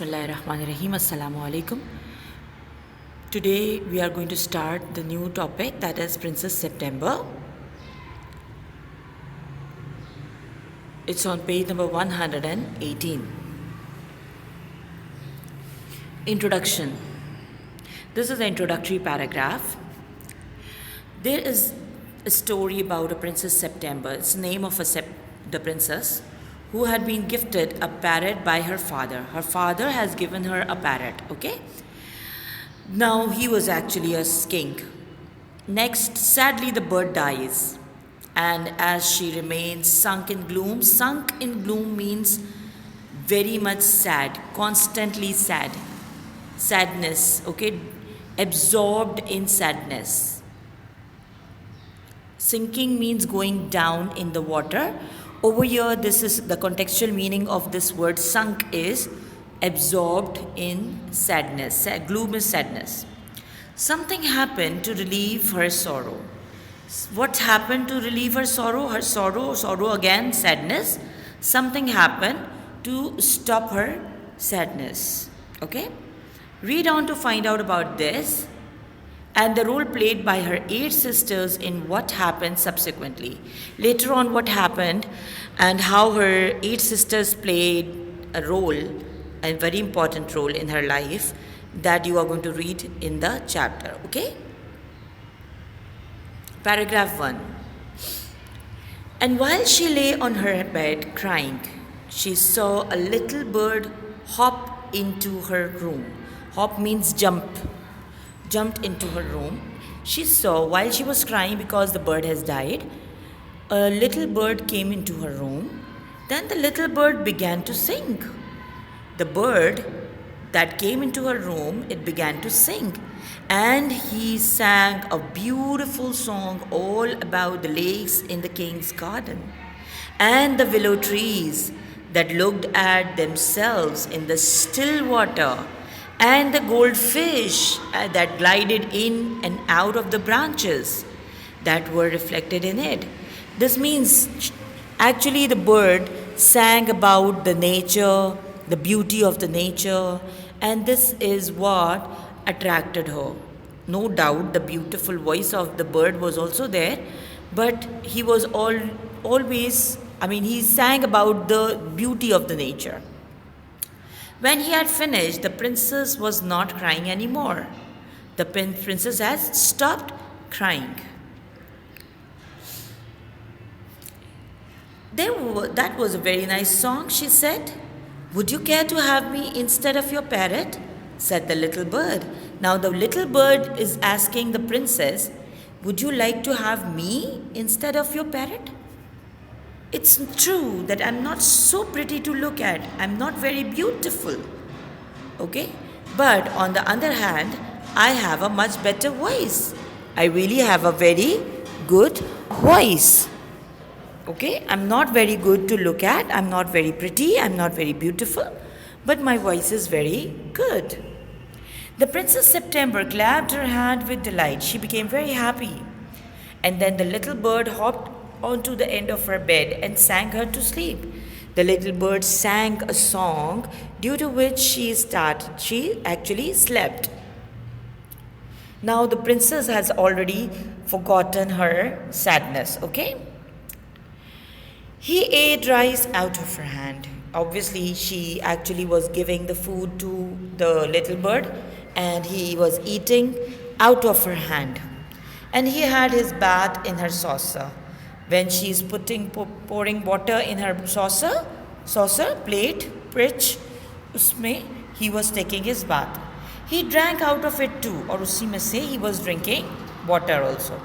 Bismillahirrahmanirrahim. Assalamu alaikum. Today we are going to start the new topic, that is Princess September. It's on page number 118. Introduction. This is the introductory paragraph. There is a story about a Princess September. It's the name of the princess who had been gifted a parrot by her father. Her father has given her a parrot, okay? Now he was actually a skink. Next, sadly, the bird dies. And as she remains sunk in gloom means very much sad, constantly sad. Sadness, okay? Absorbed in sadness. Sinking means going down in the water. Over here, this is the contextual meaning of this word sunk is absorbed in sadness. Gloom is sadness. Something happened to relieve her sorrow. What happened to relieve her sorrow? Her sorrow again, sadness. Something happened to stop her sadness. Okay? Read on to find out about this and the role played by her 8 sisters in what happened subsequently. Later on, what happened and how her 8 sisters played a role, a very important role in her life, that you are going to read in the chapter. Okay? Paragraph 1. And while she lay on her bed crying, she saw a little bird hop into her room. Hop means jumped into her room. She saw, while she was crying because the bird has died, a little bird came into her room. Then the little bird began to sing. The bird that came into her room, it began to sing. And he sang a beautiful song all about the lakes in the king's garden and the willow trees that looked at themselves in the still water, and the goldfish that glided in and out of the branches that were reflected in it. This means actually the bird sang about the nature, the beauty of the nature, and this is what attracted her. No doubt the beautiful voice of the bird was also there, but he was he sang about the beauty of the nature. When he had finished, the princess was not crying anymore. The princess has stopped crying. That was a very nice song, she said. Would you care to have me instead of your parrot? Said the little bird. Now the little bird is asking the princess, would you like to have me instead of your parrot? It's true that I'm not so pretty to look at. I'm not very beautiful. Okay? But on the other hand, I have a much better voice. I really have a very good voice. Okay? I'm not very good to look at. I'm not very pretty. I'm not very beautiful. But my voice is very good. The Princess September clapped her hand with delight. She became very happy. And then the little bird hopped onto the end of her bed and sang her to sleep. The little bird sang a song due to which she actually slept. Now the princess has already forgotten her sadness, okay? He ate rice out of her hand. Obviously, she actually was giving the food to the little bird and he was eating out of her hand. And he had his bath in her saucer. When she is pouring water in her saucer, plate, pitch, usme, he was taking his bath. He drank out of it too, or usi mein se he was drinking water also.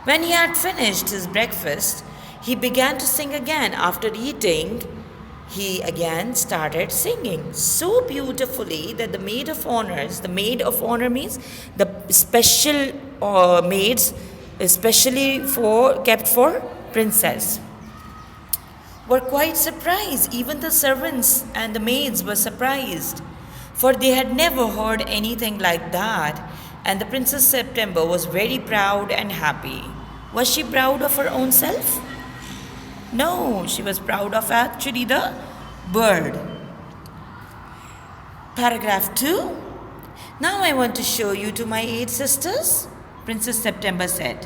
When he had finished his breakfast, he began to sing again. After eating, he again started singing so beautifully that the maid of honor means the special maids, especially kept for princess, were quite surprised. Even the servants and the maids were surprised, for they had never heard anything like that. And the Princess September was very proud and happy. Was she proud of her own self? No, she was proud of actually the bird. Paragraph 2. Now I want to show you to my 8 sisters, Princess September said.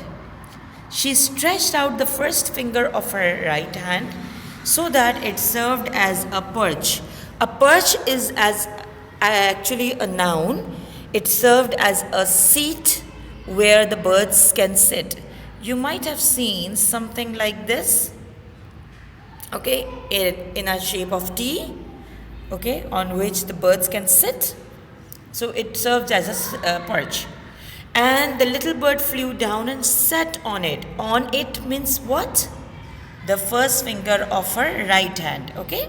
She stretched out the first finger of her right hand so that it served as a perch. A perch is actually a noun. It served as a seat where the birds can sit. You might have seen something like this, okay, in a shape of T, okay, on which the birds can sit. So it serves as a perch. And the little bird flew down and sat on it. On it means what? The first finger of her right hand, okay?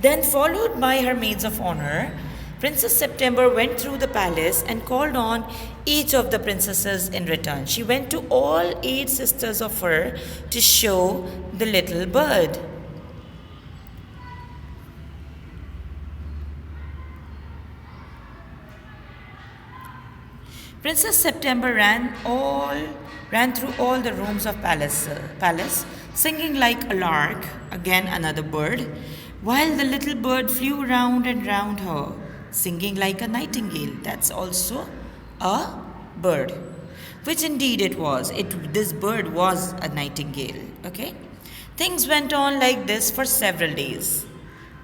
Then, followed by her maids of honor, Princess September went through the palace and called on each of the princesses in return. She went to all 8 sisters of her to show the little bird. Princess September ran through all the rooms of palace, singing like a lark, again another bird, while the little bird flew round and round her, singing like a nightingale. That's also a bird, which indeed it was. This bird was a nightingale. Okay, things went on like this for several days.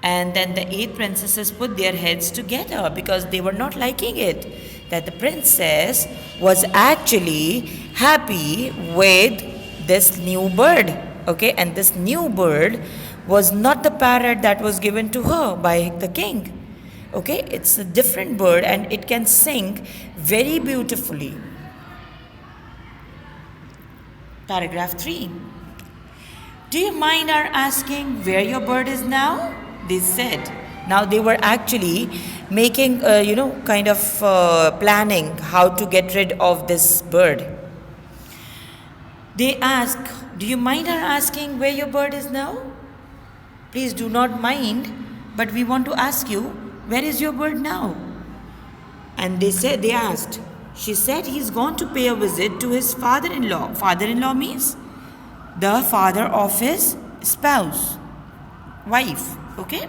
And then the 8 princesses put their heads together because they were not liking it, that the princess was actually happy with this new bird. Okay, and this new bird was not the parrot that was given to her by the king. Okay, it's a different bird and it can sing very beautifully. Paragraph 3. Do you mind our asking where your bird is now? They said. Now they were actually making, planning how to get rid of this bird. They ask, do you mind our asking where your bird is now? Please do not mind, but we want to ask you, where is your bird now? And they asked, she said he's gone to pay a visit to his father-in-law. Father-in-law means the father of his spouse, wife, okay?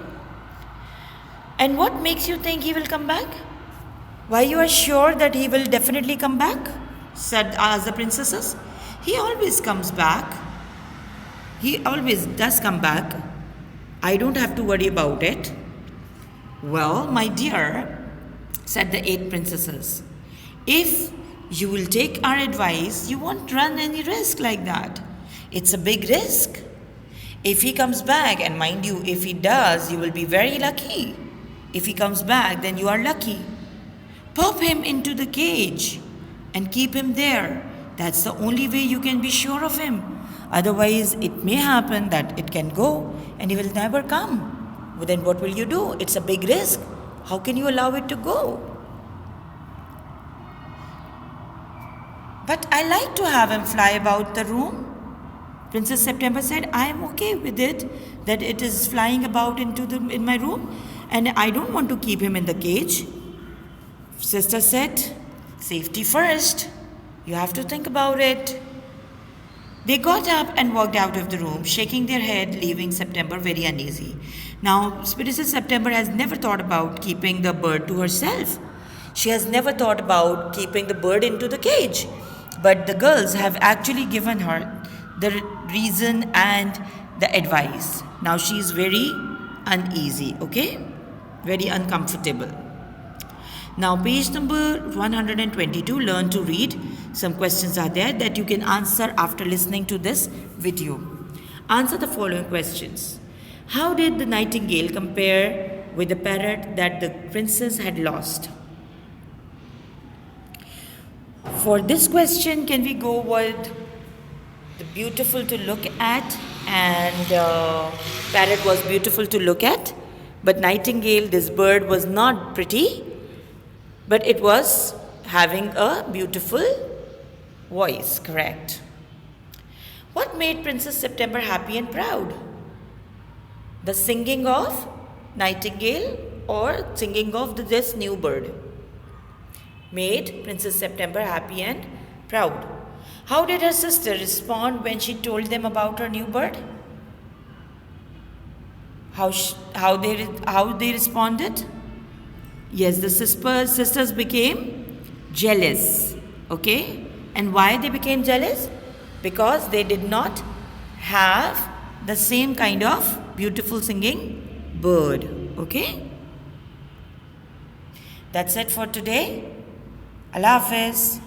And what makes you think he will come back? Why you are sure that he will definitely come back? Asked the princesses. He always comes back. He always does come back. I don't have to worry about it. Well, my dear, said the 8 princesses, if you will take our advice, you won't run any risk like that. It's a big risk. If he comes back, and mind you, if he does, you will be very lucky. If he comes back, then you are lucky. Pop him into the cage and keep him there. That's the only way you can be sure of him. Otherwise, it may happen that it can go and he will never come. Well, then what will you do? It's a big risk. How can you allow it to go? But I like to have him fly about the room. Princess September said, I am okay with it, that it is flying about in my room, and I don't want to keep him in the cage. Sister said, safety first. You have to think about it. They got up and walked out of the room, shaking their head, leaving September very uneasy. Now, Princess September has never thought about keeping the bird to herself. She has never thought about keeping the bird into the cage. But the girls have actually given her the reason and the advice. Now she is very uneasy, okay? Very uncomfortable. Now page number 122, learn to read. Some questions are there that you can answer after listening to this video. Answer the following questions. How did the nightingale compare with the parrot that the princess had lost? For this question, can we go with the beautiful to look at, and parrot was beautiful to look at, but nightingale, this bird, was not pretty, but it was having a beautiful voice, correct? What made Princess September happy and proud? The singing of nightingale or singing of this new bird made Princess September happy and proud. How did her sister respond when she told them about her new bird? How they responded? Yes, the sisters became jealous. Okay? And why they became jealous? Because they did not have the same kind of beautiful singing bird. Okay? That's it for today. Allah Hafiz.